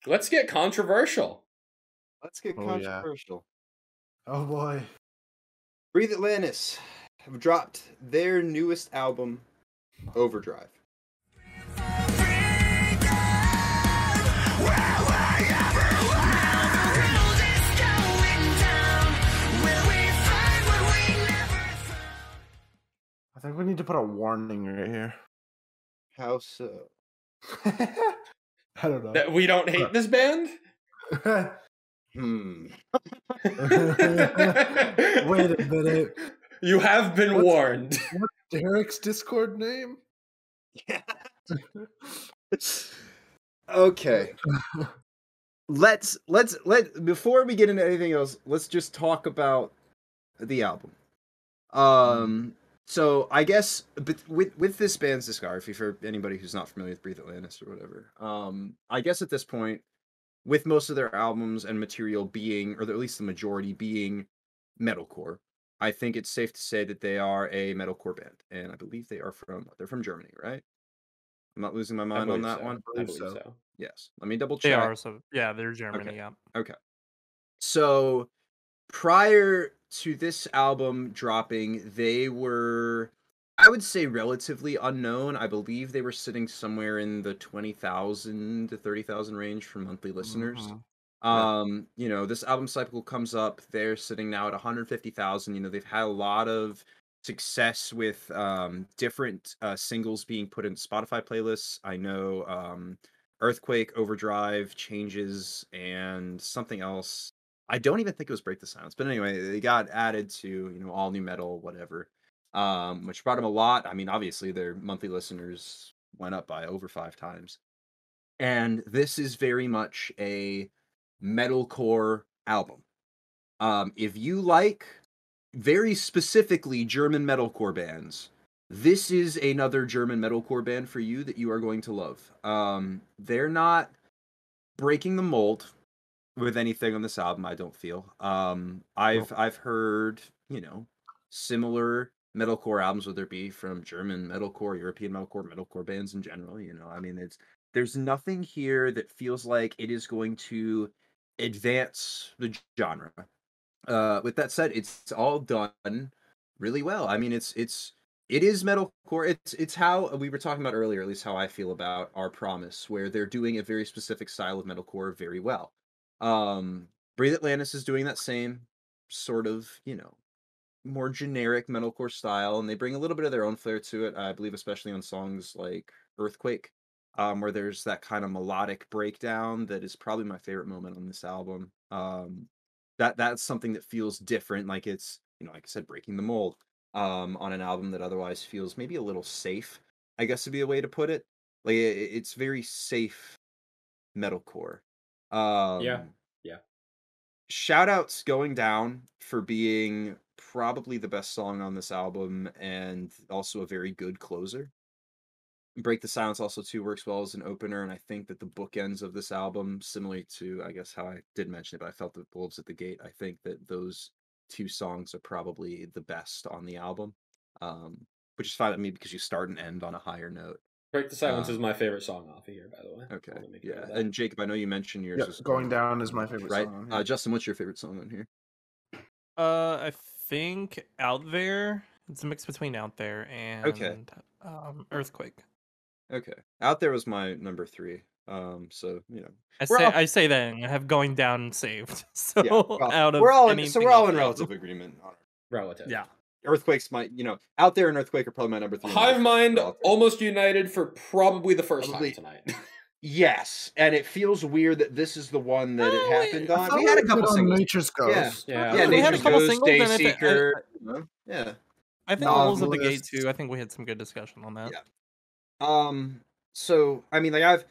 Let's get controversial. Let's get Oh, yeah. controversial. Oh boy. Breathe Atlantis have dropped their newest album, Overdrive. I think we need to put a warning right here. How so? I don't know. That we don't hate this band? Hmm. Wait a minute. You have been warned. What's Derek's Discord name? Yeah. Okay. Let's before we get into anything else, let's just talk about the album. So I guess with this band's discography, for anybody who's not familiar with Breathe Atlantis or whatever, I guess at this point, with most of their albums and material being, or at least the majority being metalcore, I think it's safe to say that they are a metalcore band, and I believe they're from Germany, right? I'm not losing my mind on that one. I believe so. Yes. Let me double check. They are, so yeah, they're Germany. Okay. Yeah. Okay. So prior to this album dropping, they were, I would say, relatively unknown. I believe they were sitting somewhere in the 20,000 to 30,000 range for monthly listeners. You know, this album cycle comes up, they're sitting now at 150,000. You know, they've had a lot of success with different singles being put in Spotify playlists. I know Earthquake, Overdrive, Changes, and something else. I don't even think it was Break the Silence, but anyway, they got added to, you know, all new metal, whatever, which brought them a lot. I mean, obviously their monthly listeners went up by over 5 times. And this is very much a metalcore album. If you like very specifically German metalcore bands, this is another German metalcore band for you that you are going to love. They're not breaking the mold with anything on this album, I don't feel. I've heard, you know, similar metalcore albums, whether it be from German metalcore, European metalcore bands in general. You know, I mean, there's nothing here that feels like it is going to advance the genre. With that said, it's all done really well. I mean, it is metalcore. It's how we were talking about earlier, at least how I feel about Our Promise, where they're doing a very specific style of metalcore very well. Breathe Atlantis is doing that same sort of, you know, more generic metalcore style, and they bring a little bit of their own flair to it. I believe, especially on songs like Earthquake, where there's that kind of melodic breakdown that is probably my favorite moment on this album. That's something that feels different, like it's, you know, like I said, breaking the mold. On an album that otherwise feels maybe a little safe, I guess would be a way to put it. Like it's very safe metalcore. Yeah. Shout outs Going Down for being probably the best song on this album and also a very good closer. Break the Silence also too works well as an opener, and I think that the bookends of this album, similarly to I guess how I did mention it, but I felt the Wolves at the Gate, I think that those 2 songs are probably the best on the album. Which is fine with me because you start and end on a higher note. Break the Silence is my favorite song off of here, by the way. Okay. Yeah. And Jacob, I know you mentioned yours. Yeah, Going Down is my favorite right? song on here. Justin, what's your favorite song on here? I think Out There. It's a mix between Out There and Earthquake. Okay. Out There was my number 3. So, you know. I say that and I have Going Down saved. So yeah, we're all in relative agreement on it. Relative. Yeah. Earthquake's my, you know, Out There and Earthquake are probably my number 3. Hivemind almost united for probably the first time tonight. Yes, and it feels weird that this is the one that it happened on. We had a couple singles. Nature's Ghost. Yeah. We had a couple singles. Dayseeker. Yeah. I think Wolves at the Gate too. I think we had some good discussion on that. Yeah. So I mean, like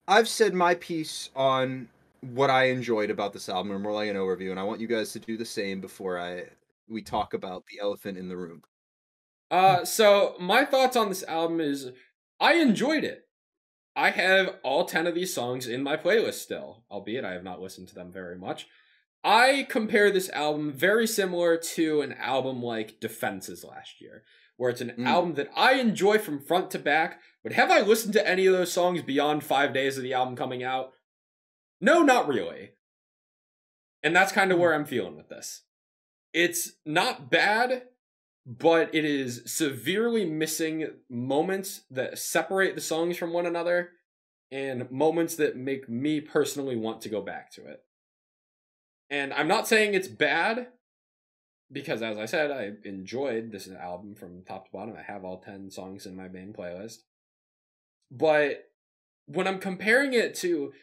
I've said my piece on what I enjoyed about this album, or more like an overview, and I want you guys to do the same before we talk about the elephant in the room. So my thoughts on this album is I enjoyed it. I have all 10 of these songs in my playlist still, albeit I have not listened to them very much. I compare this album very similar to an album like Defenses last year, where it's an album that I enjoy from front to back, but have I listened to any of those songs beyond 5 days of the album coming out? No, not really. And that's kind of where I'm feeling with this. It's not bad, but it is severely missing moments that separate the songs from one another and moments that make me personally want to go back to it. And I'm not saying it's bad, because as I said, I enjoyed this album from top to bottom. I have all 10 songs in my main playlist. But when I'm comparing it to...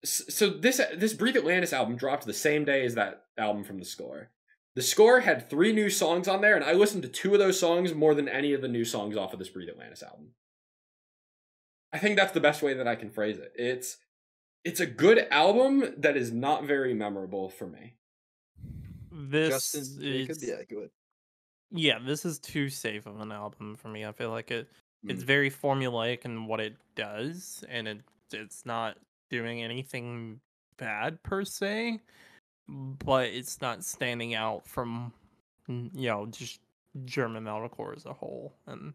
So this Breathe Atlantis album dropped the same day as that album from The Score. The Score had 3 new songs on there, and I listened to 2 of those songs more than any of the new songs off of this Breathe Atlantis album. I think that's the best way that I can phrase it. It's a good album that is not very memorable for me. This Justin, is... yeah, go ahead. Yeah, this is too safe of an album for me. I feel like it's very formulaic in what it does, and it's not doing anything bad per se, but it's not standing out from, just German metalcore as a whole. And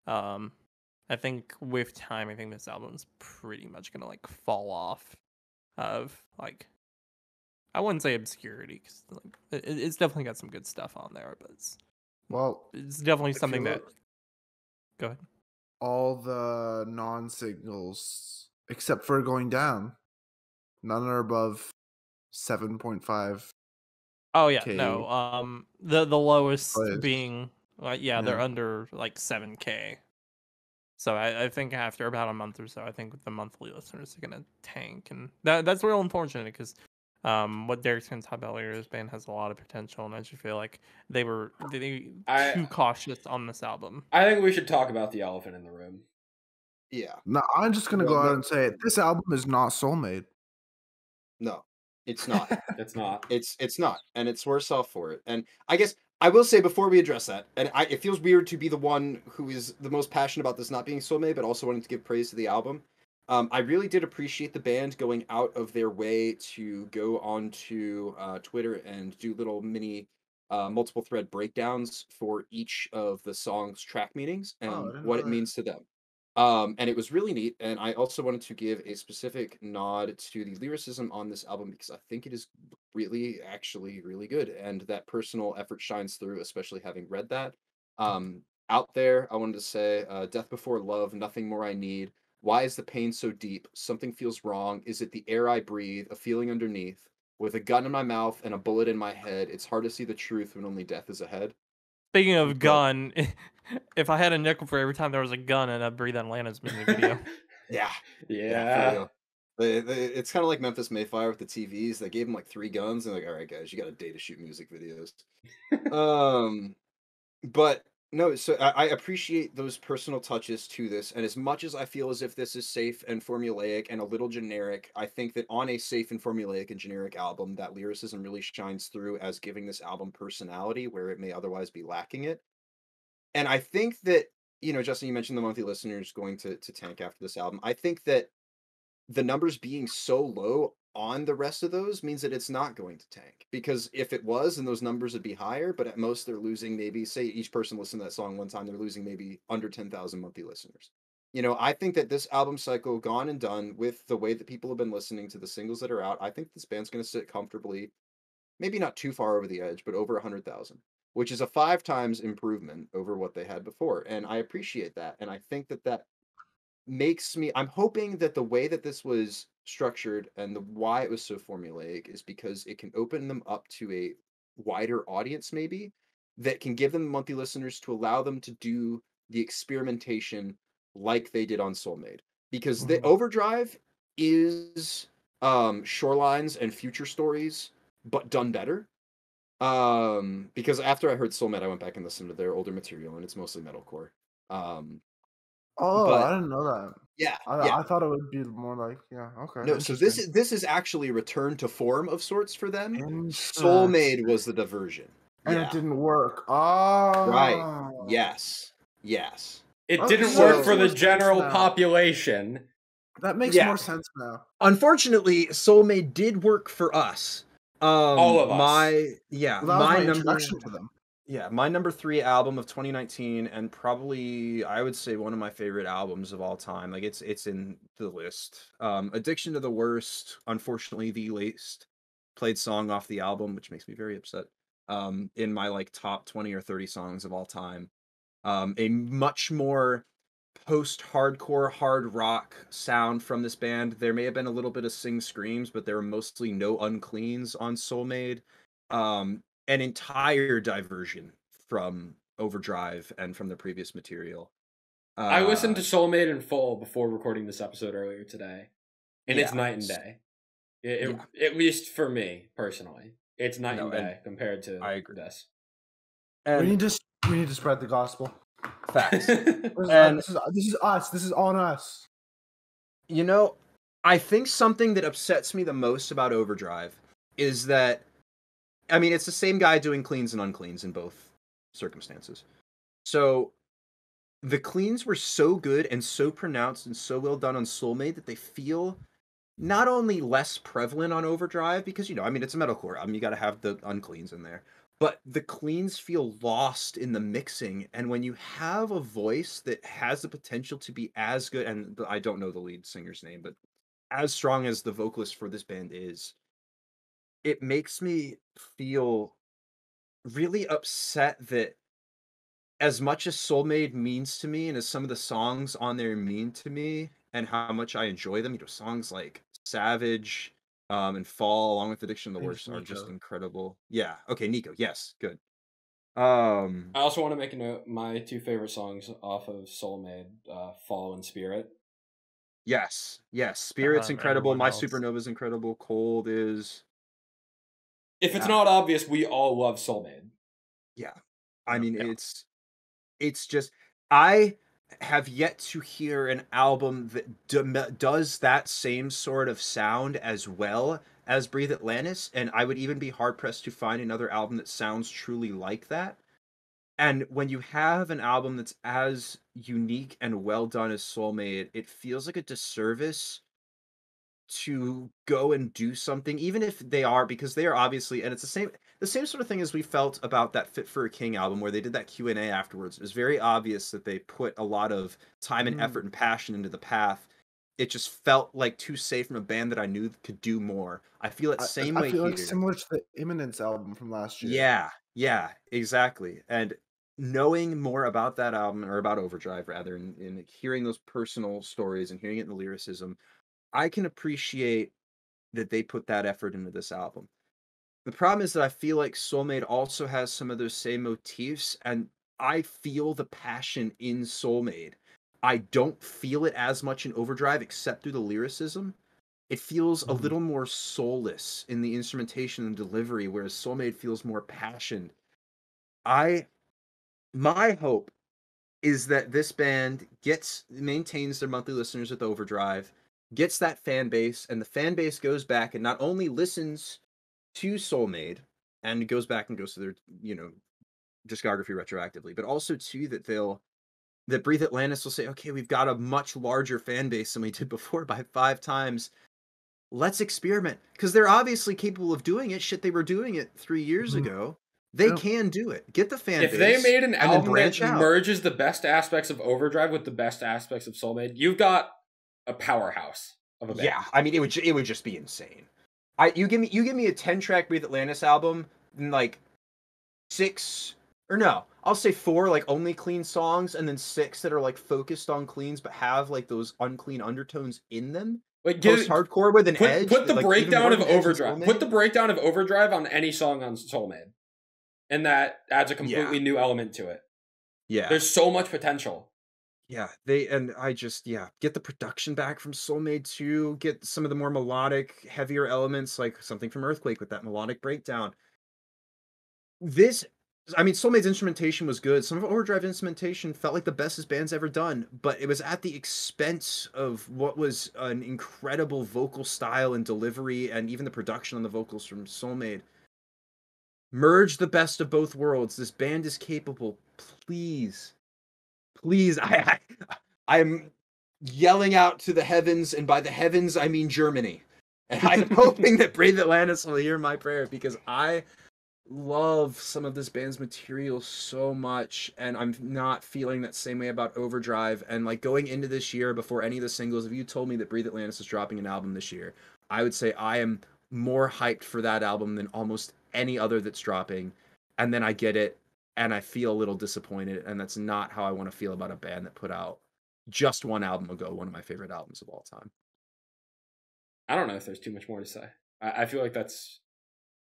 I think with time, I think this album's pretty much gonna like fall off of like, I wouldn't say obscurity, because like, it's definitely got some good stuff on there, but it's definitely something that... Go ahead. All the non-singles, except for Going Down, none are above 7.5. Oh yeah, K. no. The lowest Plays. being they're under like 7K. So I think after about a month or so, I think the monthly listeners are gonna tank, and that's real unfortunate, because what Derek's gonna talk about later, this band has a lot of potential, and I just feel like they too cautious on this album. I think we should talk about the elephant in the room. Yeah. No, I'm just gonna go out and say it. This album is not Soulmate. No, it's not. It's not. It's not, and it's worse off for it. And I guess I will say before we address that, and it feels weird to be the one who is the most passionate about this not being Soulmate, but also wanting to give praise to the album. I really did appreciate the band going out of their way to go onto Twitter and do little mini multiple thread breakdowns for each of the song's track meanings and what it means to them. And it was really neat. And I also wanted to give a specific nod to the lyricism on this album, because I think it is really, actually really good. And that personal effort shines through, especially having read that. Out there, I wanted to say, Death Before Love, Nothing More I Need. Why is the pain so deep? Something feels wrong. Is it the air I breathe? A feeling underneath? With a gun in my mouth and a bullet in my head, it's hard to see the truth when only death is ahead. Speaking of gun, if I had a nickel for every time there was a gun in a Breathe Atlantis music video. Yeah. It's kind of like Memphis Mayfire with the TVs. They gave him like 3 guns, and like, all right, guys, you got a day to shoot music videos. But no, so I appreciate those personal touches to this, and as much as I feel as if this is safe and formulaic and a little generic, I think that on a safe and formulaic and generic album, that lyricism really shines through as giving this album personality where it may otherwise be lacking it. And I think that, Justin, you mentioned the monthly listeners going to tank after this album. I think that the numbers being so low on the rest of those means that it's not going to tank, because if it was, then those numbers would be higher, but at most they're losing, maybe, say each person listened to that song one time, they're losing maybe under 10,000 monthly listeners. I think that this album cycle gone and done with the way that people have been listening to the singles that are out, I think this band's going to sit comfortably, maybe not too far over the edge, but over 100,000, which is a 5 times improvement over what they had before. And I appreciate that. And I think that makes me, I'm hoping that the way that this was structured and why it was so formulaic is because it can open them up to a wider audience, maybe, that can give them monthly listeners to allow them to do the experimentation like they did on Soulmate. Because the Overdrive is Shorelines and Future Stories, but done better. Because after I heard Soulmate, I went back and listened to their older material, and it's mostly metalcore. I didn't know that. Yeah, I thought it would be more like, okay. No, so this is actually a return to form of sorts for them. Soulmate was the diversion, and it didn't work. Oh, right. Yes. It didn't work for the general population. That makes more sense now. Unfortunately, Soulmate did work for us. All of us. My introduction to them. Yeah, my number 3 album of 2019, and probably I would say one of my favorite albums of all time. Like it's in the list. Addiction to the Worst, unfortunately the least played song off the album, which makes me very upset. In my like top 20 or 30 songs of all time. A much more post-hardcore hard rock sound from this band. There may have been a little bit of sing screams, but there were mostly no uncleans on Soulmade. An entire diversion from Overdrive and from the previous material. I listened to Soulmate in full before recording this episode earlier today, and it's night and day. At least for me personally, it's night and day compared to this. And we need to spread the gospel. Facts. This is us. This is on us. You know, I think something that upsets me the most about Overdrive is that, I mean, it's the same guy doing cleans and uncleans in both circumstances. So the cleans were so good and so pronounced and so well done on Soulmate that they feel not only less prevalent on Overdrive, because, you know, I mean, it's a metalcore album, you got to have the uncleans in there. But the cleans feel lost in the mixing, and when you have a voice that has the potential to be as good, and I don't know the lead singer's name, but as strong as the vocalist for this band is, it makes me feel really upset that as much as Soulmate means to me, and as some of the songs on there mean to me, and how much I enjoy them, you know, songs like Savage, and Fall, along with Addiction to the Worst, are just incredible. Yeah. Okay, Nico. Yes. Good. I also want to make a note. My 2 favorite songs off of Soulmate, Fall and Spirit. Yes. Spirit's incredible. My Supernova's incredible. Cold is. If it's not obvious, we all love Soulmate. Yeah. I mean, it's just, I have yet to hear an album that does that same sort of sound as well as Breathe Atlantis, and I would even be hard-pressed to find another album that sounds truly like that. And when you have an album that's as unique and well done as Soulmate, it feels like a disservice to go and do something, even if they are, because they are obviously, and it's the same sort of thing as we felt about that Fit for a King album, where they did that Q&A afterwards. It was very obvious that they put a lot of time and effort and passion into the path. It just felt like too safe from a band that I knew could do more. I feel it same way here. I feel like similar to the Imminence album from last year. Yeah, exactly. And knowing more about that album, or about Overdrive rather, and hearing those personal stories and hearing it in the lyricism, I can appreciate that they put that effort into this album. The problem is that I feel like Soulmate also has some of those same motifs, and I feel the passion in Soulmate. I don't feel it as much in Overdrive, except through the lyricism. It feels a little more soulless in the instrumentation and delivery, whereas Soulmate feels more passion. My hope is that this band maintains their monthly listeners with Overdrive, gets that fan base, and the fan base goes back and not only listens to Soulmate and goes back and goes to their, you know, discography retroactively, but also too that Breathe Atlantis will say, okay, we've got a much larger fan base than we did before by 5 times. Let's experiment, because they're obviously capable of doing it. Shit, they were doing it 3 years ago. They can do it. Get the fan base. If they made an album that merges the best aspects of Overdrive with the best aspects of Soulmate, you've got a powerhouse of a band. Yeah, I mean, it would just be insane. You give me a 10-track Breathe Atlantis album, and like 6, or no, I'll say 4 like only clean songs, and then 6 that are like focused on cleans but have like those unclean undertones in them. Like post-hardcore with an edge. Put the breakdown of Overdrive. Put the breakdown of Overdrive on any song on Soulmate, and that adds a completely new element to it. Yeah, there's so much potential. Yeah, get the production back from Soulmate too. Get some of the more melodic, heavier elements, like something from Earthquake with that melodic breakdown. Soulmate's instrumentation was good. Some of Overdrive instrumentation felt like the best this band's ever done, but it was at the expense of what was an incredible vocal style and delivery, and even the production on the vocals from Soulmate. Merge the best of both worlds. This band is capable. Please, I am yelling out to the heavens, and by the heavens, I mean Germany. And I'm hoping that Breathe Atlantis will hear my prayer, because I love some of this band's material so much, and I'm not feeling that same way about Overdrive. And like going into this year, before any of the singles, if you told me that Breathe Atlantis is dropping an album this year, I would say I am more hyped for that album than almost any other that's dropping. And then I get it, and I feel a little disappointed, and that's not how I want to feel about a band that put out just one album ago, one of my favorite albums of all time. I don't know if there's too much more to say. I feel like that's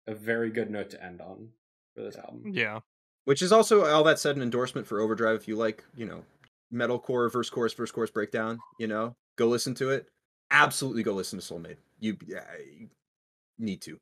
a very good note to end on for this album. Yeah. Which is also, all that said, an endorsement for Overdrive. If you like, metalcore, verse chorus breakdown, go listen to it. Absolutely go listen to Soulmate. You need to.